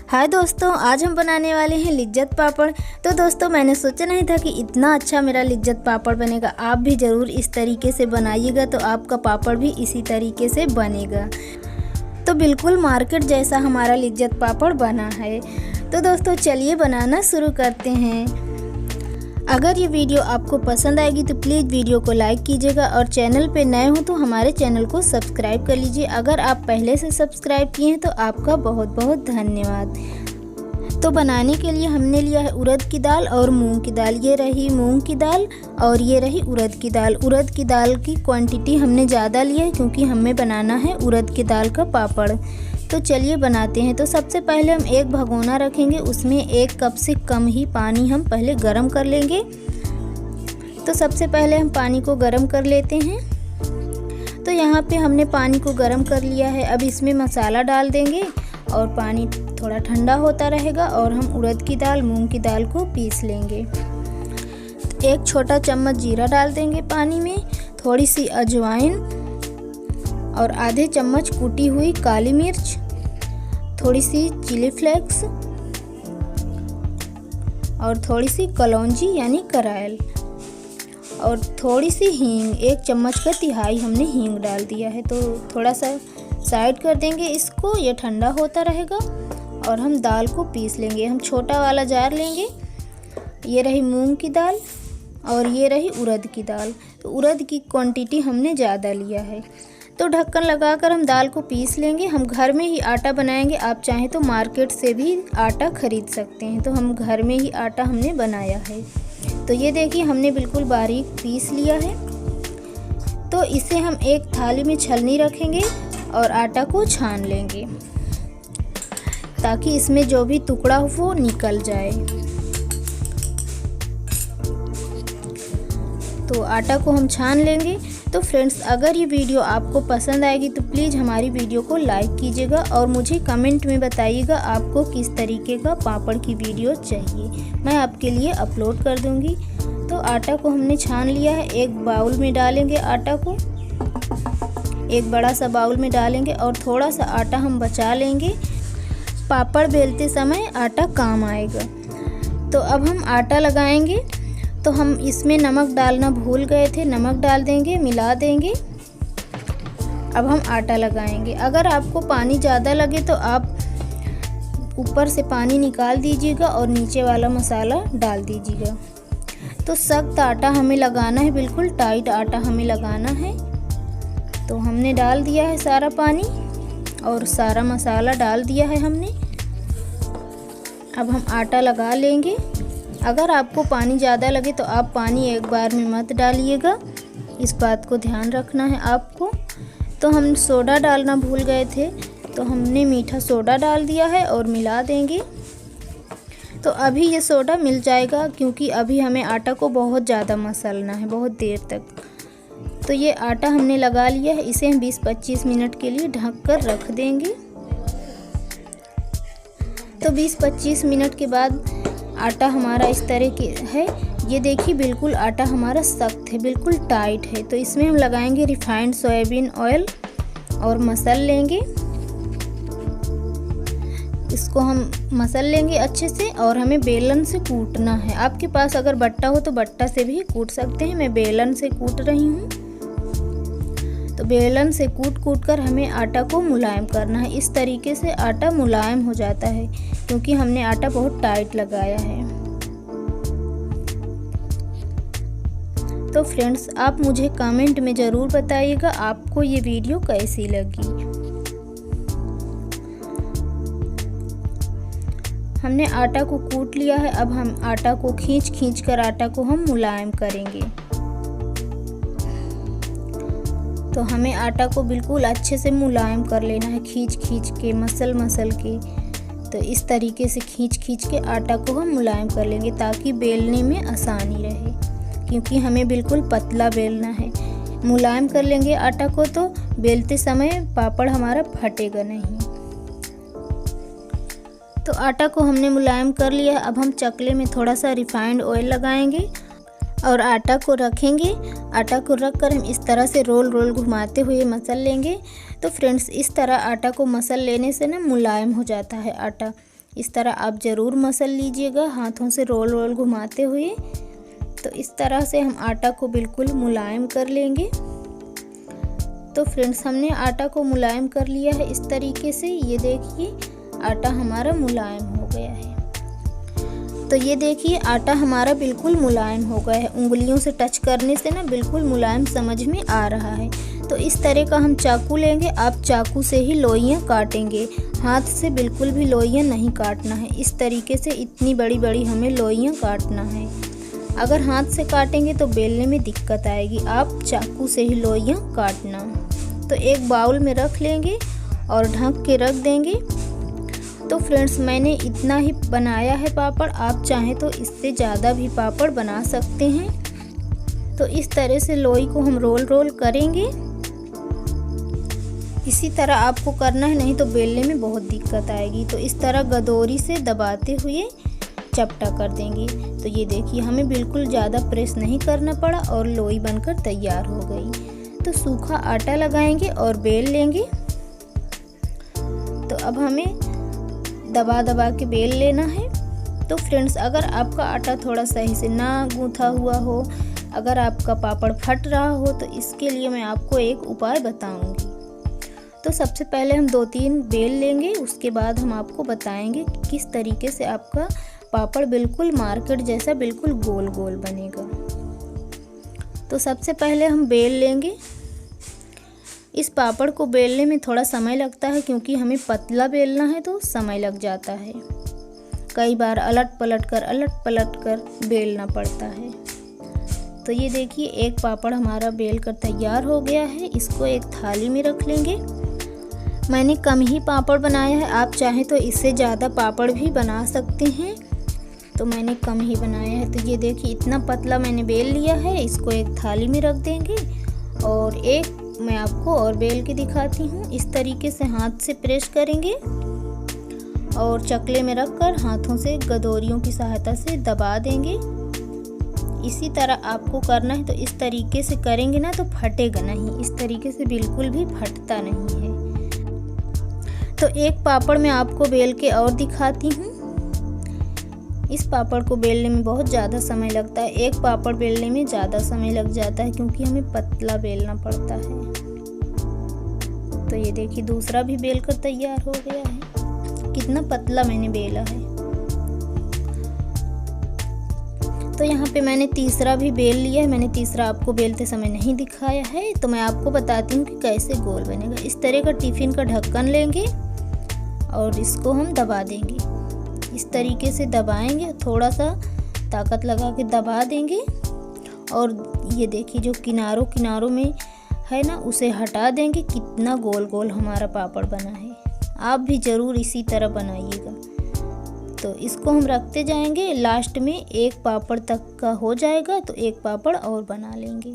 हाय दोस्तों, आज हम बनाने वाले हैं लिज्जत पापड़। तो दोस्तों, मैंने सोचा नहीं था कि इतना अच्छा मेरा लिज्जत पापड़ बनेगा। आप भी ज़रूर इस तरीके से बनाइएगा तो आपका पापड़ भी इसी तरीके से बनेगा। तो बिल्कुल मार्केट जैसा हमारा लिज्जत पापड़ बना है। तो दोस्तों चलिए बनाना शुरू करते हैं। अगर ये वीडियो आपको पसंद आएगी तो प्लीज़ वीडियो को लाइक कीजिएगा और चैनल पे नए हो तो हमारे चैनल को सब्सक्राइब कर लीजिए। अगर आप पहले से सब्सक्राइब किए हैं तो आपका बहुत बहुत धन्यवाद। तो बनाने के लिए हमने लिया है उड़द की दाल और मूंग की दाल। ये रही मूंग की दाल और ये रही उड़द की दाल। उड़द की दाल की क्वांटिटी हमने ज़्यादा ली है क्योंकि हमें बनाना है उड़द की दाल का पापड़। तो चलिए बनाते हैं। तो सबसे पहले हम एक भगोना रखेंगे, उसमें 1 कप से कम ही पानी हम पहले गरम कर लेंगे। तो सबसे पहले हम पानी को गरम कर लेते हैं। तो यहाँ पे हमने पानी को गरम कर लिया है। अब इसमें मसाला डाल देंगे और पानी थोड़ा ठंडा होता रहेगा और हम उड़द की दाल मूंग की दाल को पीस लेंगे। 1 छोटा चम्मच जीरा डाल देंगे पानी में, थोड़ी सी अजवाइन और आधे चम्मच कूटी हुई काली मिर्च, थोड़ी सी चिली फ्लेक्स और थोड़ी सी कलौंजी यानी करायल और थोड़ी सी हींग। 1 चम्मच का तिहाई हमने हींग डाल दिया है। तो थोड़ा सा साइड कर देंगे इसको, ये ठंडा होता रहेगा और हम दाल को पीस लेंगे। हम छोटा वाला जार लेंगे। ये रही मूंग की दाल और ये रही उड़द की दाल। तो उड़द की क्वांटिटी हमने ज़्यादा लिया है। तो ढक्कन लगाकर हम दाल को पीस लेंगे। हम घर में ही आटा बनाएंगे, आप चाहें तो मार्केट से भी आटा खरीद सकते हैं। तो हम घर में ही आटा हमने बनाया है। तो ये देखिए हमने बिल्कुल बारीक पीस लिया है। तो इसे हम एक थाली में छलनी रखेंगे और आटा को छान लेंगे ताकि इसमें जो भी टुकड़ा हो वो निकल जाए। तो आटा को हम छान लेंगे। तो फ्रेंड्स, अगर ये वीडियो आपको पसंद आएगी तो प्लीज़ हमारी वीडियो को लाइक कीजिएगा और मुझे कमेंट में बताइएगा आपको किस तरीके का पापड़ की वीडियो चाहिए। मैं आपके लिए अपलोड कर दूंगी। तो आटा को हमने छान लिया है। एक बाउल में डालेंगे आटा को, एक बड़ा सा बाउल में डालेंगे और थोड़ा सा आटा हम बचा लेंगे। पापड़ बेलते समय आटा काम आएगा। तो अब हम आटा लगाएंगे। तो हम इसमें नमक डालना भूल गए थे, नमक डाल देंगे, मिला देंगे। अब हम आटा लगाएंगे। अगर आपको पानी ज़्यादा लगे तो आप ऊपर से पानी निकाल दीजिएगा और नीचे वाला मसाला डाल दीजिएगा। तो सख्त आटा हमें लगाना है, बिल्कुल टाइट आटा हमें लगाना है। तो हमने डाल दिया है सारा पानी और सारा मसाला डाल दिया है हमने। अब हम आटा लगा लेंगे। अगर आपको पानी ज़्यादा लगे तो आप पानी एक बार में मत डालिएगा, इस बात को ध्यान रखना है आपको। तो हम सोडा डालना भूल गए थे, तो हमने मीठा सोडा डाल दिया है और मिला देंगे। तो अभी ये सोडा मिल जाएगा क्योंकि अभी हमें आटा को बहुत ज़्यादा मसलना है, बहुत देर तक। तो ये आटा हमने लगा लिया है। इसे हम 20-25 मिनट के लिए ढक कर रख देंगे। तो 20-25 मिनट के बाद आटा हमारा इस तरह के है। ये देखिए बिल्कुल आटा हमारा सख्त है, बिल्कुल टाइट है। तो इसमें हम लगाएंगे रिफाइंड सोयाबीन ऑयल और मसल लेंगे। इसको हम मसल लेंगे अच्छे से और हमें बेलन से कूटना है। आपके पास अगर बट्टा हो तो बट्टा से भी कूट सकते हैं। मैं बेलन से कूट रही हूँ। तो बेलन से कूट कर हमें आटा को मुलायम करना है। इस तरीके से आटा मुलायम हो जाता है क्योंकि हमने आटा बहुत टाइट लगाया है। तो फ्रेंड्स, आप मुझे कमेंट में ज़रूर बताइएगा आपको ये वीडियो कैसी लगी। हमने आटा को कूट लिया है। अब हम आटा को खींच कर आटा को हम मुलायम करेंगे। तो हमें आटा को बिल्कुल अच्छे से मुलायम कर लेना है, खींच के, मसल के। तो इस तरीके से खींच के आटा को हम मुलायम कर लेंगे ताकि बेलने में आसानी रहे, क्योंकि हमें बिल्कुल पतला बेलना है। मुलायम कर लेंगे आटा को तो बेलते समय पापड़ हमारा फटेगा नहीं। तो आटा को हमने मुलायम कर लिया है। अब हम चकले में थोड़ा सा रिफाइंड ऑयल लगाएंगे और आटा को रखेंगे। आटा को रख कर हम इस तरह से रोल घुमाते हुए मसल लेंगे। तो फ्रेंड्स, इस तरह आटा को मसल लेने से ना मुलायम हो जाता है आटा। इस तरह आप ज़रूर मसल लीजिएगा हाथों से रोल रोल घुमाते हुए। तो इस तरह से हम आटा को बिल्कुल मुलायम कर लेंगे। तो फ्रेंड्स हमने आटा को मुलायम कर लिया है इस तरीके से। ये देखिए आटा हमारा मुलायम हो गया है। तो ये देखिए आटा हमारा बिल्कुल मुलायम हो गया है। उंगलियों से टच करने से ना बिल्कुल मुलायम समझ में आ रहा है। तो इस तरह का हम चाकू लेंगे। आप चाकू से ही लोइयाँ काटेंगे, हाथ से बिल्कुल भी लोइयाँ नहीं काटना है। इस तरीके से इतनी बड़ी बड़ी हमें लोइयाँ काटना है। अगर हाथ से काटेंगे तो बेलने में दिक्कत आएगी, आप चाकू से ही लोइयाँ काटना। तो एक बाउल में रख लेंगे और ढक के रख देंगे। तो फ्रेंड्स मैंने इतना ही बनाया है पापड़, आप चाहें तो इससे ज़्यादा भी पापड़ बना सकते हैं। तो इस तरह से लोई को हम रोल रोल करेंगे। इसी तरह आपको करना है, नहीं तो बेलने में बहुत दिक्कत आएगी। तो इस तरह गदोरी से दबाते हुए चपटा कर देंगे। तो ये देखिए हमें बिल्कुल ज़्यादा प्रेस नहीं करना पड़ा और लोई बनकर तैयार हो गई। तो सूखा आटा लगाएंगे और बेल लेंगे। तो अब हमें दबा दबा के बेल लेना है। तो फ्रेंड्स अगर आपका आटा थोड़ा सही से ना गूंथा हुआ हो, अगर आपका पापड़ फट रहा हो, तो इसके लिए मैं आपको एक उपाय बताऊंगी। तो सबसे पहले हम 2-3 बेल लेंगे, उसके बाद हम आपको बताएंगे कि किस तरीके से आपका पापड़ बिल्कुल मार्केट जैसा बिल्कुल गोल गोल बनेगा। तो सबसे पहले हम बेल लेंगे। इस पापड़ को बेलने में थोड़ा समय लगता है क्योंकि हमें पतला बेलना है तो समय लग जाता है। कई बार अलट पलट कर बेलना पड़ता है। तो ये देखिए एक पापड़ हमारा बेल कर तैयार हो गया है। इसको एक थाली में रख लेंगे। मैंने कम ही पापड़ बनाया है, आप चाहें तो इससे ज़्यादा पापड़ भी बना सकते हैं। तो मैंने कम ही बनाया है। तो ये देखिए इतना पतला मैंने बेल लिया है। इसको एक थाली में रख देंगे और एक मैं आपको और बेल के दिखाती हूँ। इस तरीके से हाथ से प्रेस करेंगे और चकले में रखकर हाथों से गदोरियों की सहायता से दबा देंगे। इसी तरह आपको करना है। तो इस तरीके से करेंगे ना तो फटेगा नहीं, इस तरीके से बिल्कुल भी फटता नहीं है। तो एक पापड़ मैं आपको बेल के और दिखाती हूँ। इस पापड़ को बेलने में बहुत ज़्यादा समय लगता है। एक पापड़ बेलने में ज़्यादा समय लग जाता है क्योंकि हमें पतला बेलना पड़ता है। तो ये देखिए दूसरा भी बेल कर तैयार हो गया है। कितना पतला मैंने बेला है। तो यहाँ पे मैंने तीसरा भी बेल लिया है। मैंने तीसरा आपको बेलते समय नहीं दिखाया है, तो मैं आपको बताती हूँ कि कैसे गोल बनेगा। इस तरह का टिफ़िन का ढक्कन लेंगे और इसको हम दबा देंगे। इस तरीके से दबाएंगे, थोड़ा सा ताकत लगा के दबा देंगे। और ये देखिए जो किनारों में है ना उसे हटा देंगे। कितना गोल गोल हमारा पापड़ बना है। आप भी ज़रूर इसी तरह बनाइएगा। तो इसको हम रखते जाएंगे। लास्ट में एक पापड़ तक का हो जाएगा तो एक पापड़ और बना लेंगे।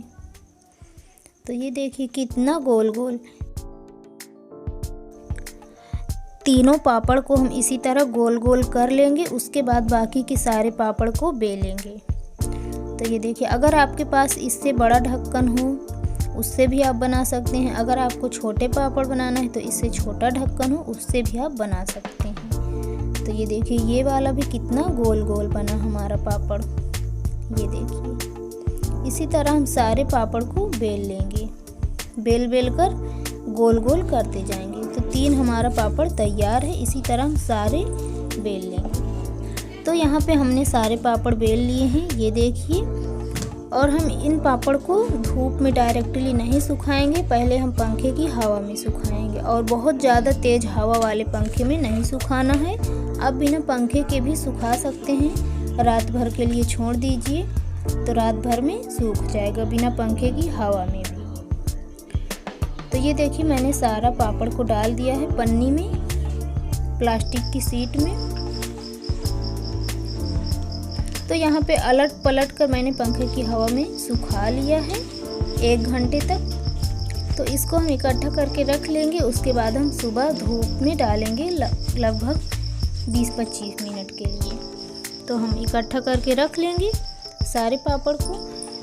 तो ये देखिए कितना गोल गोल। तीनों पापड़ को हम इसी तरह गोल गोल कर लेंगे। उसके बाद बाकी के सारे पापड़ को बेलेंगे। तो ये देखिए अगर आपके पास इससे बड़ा ढक्कन हो उससे भी आप बना सकते हैं। अगर आपको छोटे पापड़ बनाना है तो इससे छोटा ढक्कन हो उससे भी आप बना सकते हैं। तो ये देखिए ये वाला भी कितना गोल गोल बना हमारा पापड़। ये देखिए इसी तरह हम सारे पापड़ को बेल लेंगे। बेल कर गोल गोल करते जाएंगे। तो 3 हमारा पापड़ तैयार है। इसी तरह हम सारे बेल लेंगे। तो यहाँ पे हमने सारे पापड़ बेल लिए हैं, ये देखिए। और हम इन पापड़ को धूप में डायरेक्टली नहीं सुखाएंगे, पहले हम पंखे की हवा में सुखाएंगे। और बहुत ज़्यादा तेज़ हवा वाले पंखे में नहीं सुखाना है। आप बिना पंखे के भी सुखा सकते हैं। रात भर के लिए छोड़ दीजिए तो रात भर में सूख जाएगा बिना पंखे की हवा में भी। तो ये देखिए मैंने सारा पापड़ को डाल दिया है पन्नी में, प्लास्टिक की शीट में। तो यहाँ पे अलट पलट कर मैंने पंखे की हवा में सुखा लिया है 1 घंटे तक। तो इसको हम इकट्ठा करके रख लेंगे। उसके बाद हम सुबह धूप में डालेंगे लगभग 20-25 मिनट के लिए। तो हम इकट्ठा करके रख लेंगे सारे पापड़ को।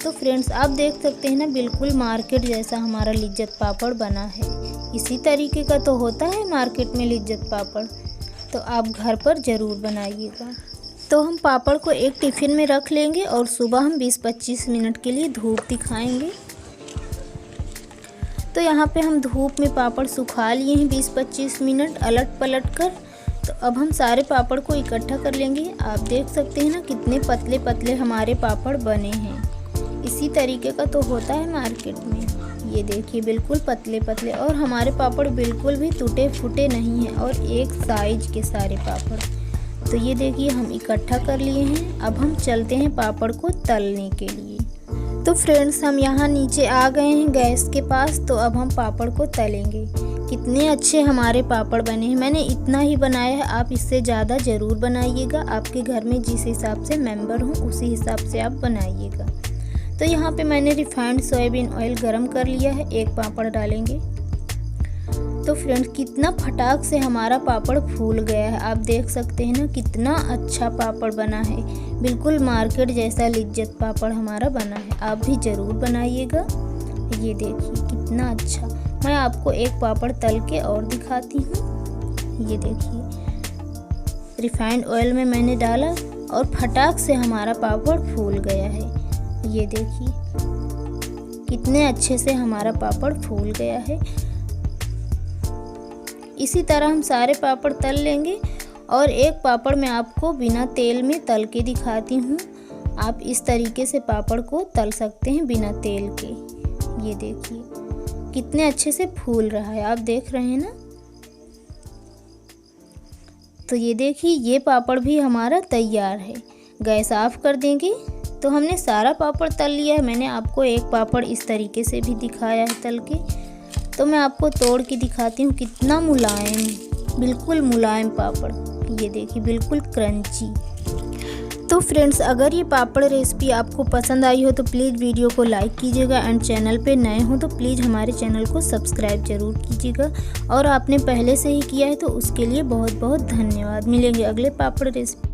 तो फ्रेंड्स आप देख सकते हैं ना बिल्कुल मार्केट जैसा हमारा लिज्जत पापड़ बना है। इसी तरीके का तो होता है मार्केट में लिज्जत पापड़। तो आप घर पर ज़रूर बनाइएगा। तो हम पापड़ को एक टिफ़िन में रख लेंगे और सुबह हम 20-25 मिनट के लिए धूप दिखाएंगे। तो यहाँ पे हम धूप में पापड़ सुखा लिए हैं 20-25 मिनट अलट पलट कर। तो अब हम सारे पापड़ को इकट्ठा कर लेंगे। आप देख सकते हैं ना कितने पतले पतले हमारे पापड़ बने हैं। इसी तरीके का तो होता है मार्केट में। ये देखिए बिल्कुल पतले पतले, और हमारे पापड़ बिल्कुल भी टूटे फूटे नहीं हैं और एक साइज के सारे पापड़। तो ये देखिए हम इकट्ठा कर लिए हैं। अब हम चलते हैं पापड़ को तलने के लिए। तो फ्रेंड्स हम यहाँ नीचे आ गए हैं गैस के पास। तो अब हम पापड़ को तलेंगे। कितने अच्छे हमारे पापड़ बने हैं। मैंने इतना ही बनाया है, आप इससे ज़्यादा ज़रूर बनाइएगा। आपके घर में जिस हिसाब से मेंबर हों उसी हिसाब से आप बनाइएगा। तो यहाँ पे मैंने रिफाइंड सोयाबीन ऑयल गरम कर लिया है। एक पापड़ डालेंगे। तो फ्रेंड्स कितना फटाक से हमारा पापड़ फूल गया है। आप देख सकते हैं ना कितना अच्छा पापड़ बना है। बिल्कुल मार्केट जैसा लिज्जत पापड़ हमारा बना है। आप भी ज़रूर बनाइएगा। ये देखिए कितना अच्छा। मैं आपको एक पापड़ तल के और दिखाती हूँ। ये देखिए रिफाइंड ऑयल में मैंने डाला और फटाक से हमारा पापड़ फूल गया है। ये देखिए कितने अच्छे से हमारा पापड़ फूल गया है। इसी तरह हम सारे पापड़ तल लेंगे। और एक पापड़ मैं आपको बिना तेल में तल के दिखाती हूँ। आप इस तरीके से पापड़ को तल सकते हैं बिना तेल के। ये देखिए कितने अच्छे से फूल रहा है। आप देख रहे हैं ना। तो ये देखिए ये पापड़ भी हमारा तैयार है। गैस ऑफ कर देंगे। तो हमने सारा पापड़ तल लिया है। मैंने आपको एक पापड़ इस तरीके से भी दिखाया है तल के। तो मैं आपको तोड़ के दिखाती हूँ कितना मुलायम, बिल्कुल मुलायम पापड़। ये देखिए बिल्कुल क्रंची। तो फ्रेंड्स अगर ये पापड़ रेसिपी आपको पसंद आई हो तो प्लीज़ वीडियो को लाइक कीजिएगा। एंड चैनल पे नए हो तो प्लीज़ हमारे चैनल को सब्सक्राइब जरूर कीजिएगा। और आपने पहले से ही किया है तो उसके लिए बहुत बहुत धन्यवाद। मिलेंगे अगले पापड़ रेसिपी।